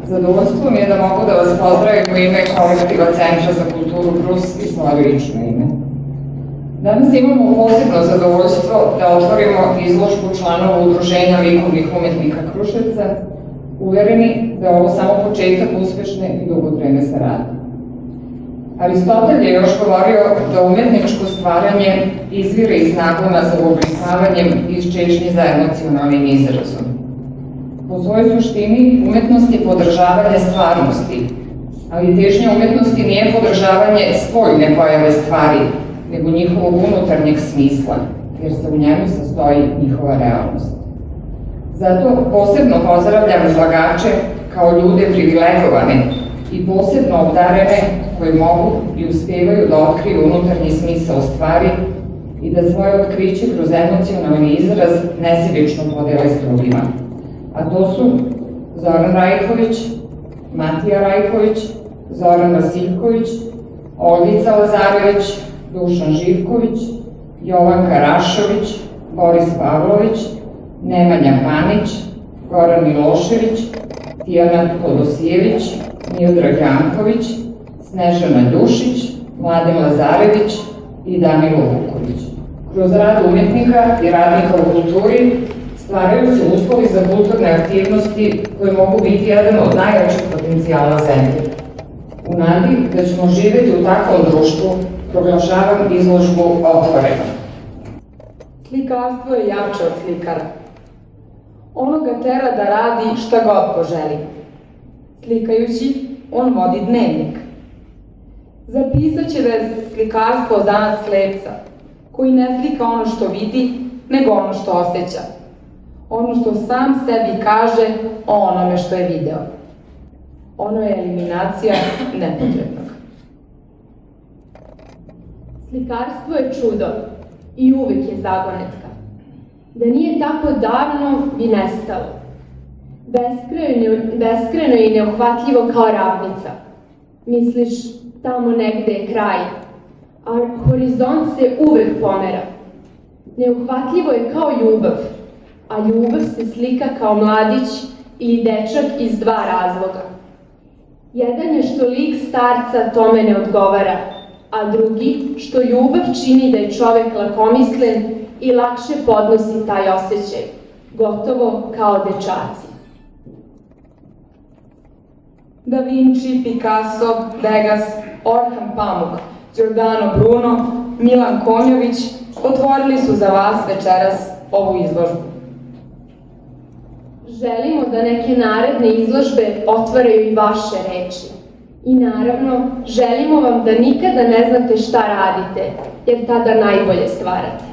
Zadovoljstvo mi je da mogu da vas pozdravim u ime kolektiva Centra za kulturu Brus i svoje lično ime. Danas imamo posebno zadovoljstvo da otvorimo izložbu članova Udruženja likovnih umetnika Kruševca, uvereni da je ovo samo početak uspešne i dugotrajne saradnje. Aristotel je još govorio da umetničko stvaranje izvire iz naglona za uobličavanjem i iz čežnje za emocionalnim izrazom. Po svojoj suštini, umetnost je podržavanje stvarnosti, ali težnja umetnosti nije podržavanje spoljne pojave stvari, nego njihovog unutarnjeg smisla, jer se u njemu sastoji njihova realnost. Zato posebno pozdravljam izlagače kao ljude privilegovane i posebno obdarene koji mogu i uspevaju da otkriju unutarnji smisao stvari i da svoje otkriće kroz emocionalni izraz nesebično podele s drugima. A to su Zoran Rajković, Matija Rajković, Zoran Vasiljković, Olgica Lazarević, Dušan Živković, Jovanka Rašović, Boris Pavlović, Nemanja Panić, Goran Milošević, Tijana Kodosijević, Miodrag Janković, Snežana Ljušić, Mladen Lazarević i Danilo Vuković. Kroz rad umetnika i radnika u kulturi stvaraju se uslovi za kulturne aktivnosti koje mogu biti jedan od najjačih potencijala zemlje. U nadi da ćemo živeti u takvom društvu, proglašavam izložbu otvoreno. Slikarstvo je jače od slikara. Ono ga tera da radi šta god poželi. Slikajući, on vodi dnevnik. Zapisat će da je slikarstvo zanat slepca, koji ne slika ono što vidi, nego ono što osjeća. Ono što sam sebi kaže o onome što je video. Ono je eliminacija nepotrebnog. Slikarstvo je čudo i uvek je zagonetka. Da nije tako davno bi nestalo. Beskreno i neuhvatljivo kao ravnica. Misliš, tamo negde je kraj, a horizont se uvek pomera. Neuhvatljivo je kao ljubav, a ljubav se slika kao mladić ili dečak iz dva razloga. Jedan je što lik starca tome ne odgovara, a drugi što ljubav čini da je čovek lakomislen i lakše podnosi taj osjećaj, gotovo kao dečaci. Da Vinci, Picasso, Degas, Orhan Pamuk, Giordano Bruno, Milan Konjović otvorili su za vas večeras ovu izložbu. Želimo da neke naredne izložbe otvaraju i vaše reči. I naravno, želimo vam da nikada ne znate šta radite, jer tada najbolje stvarate.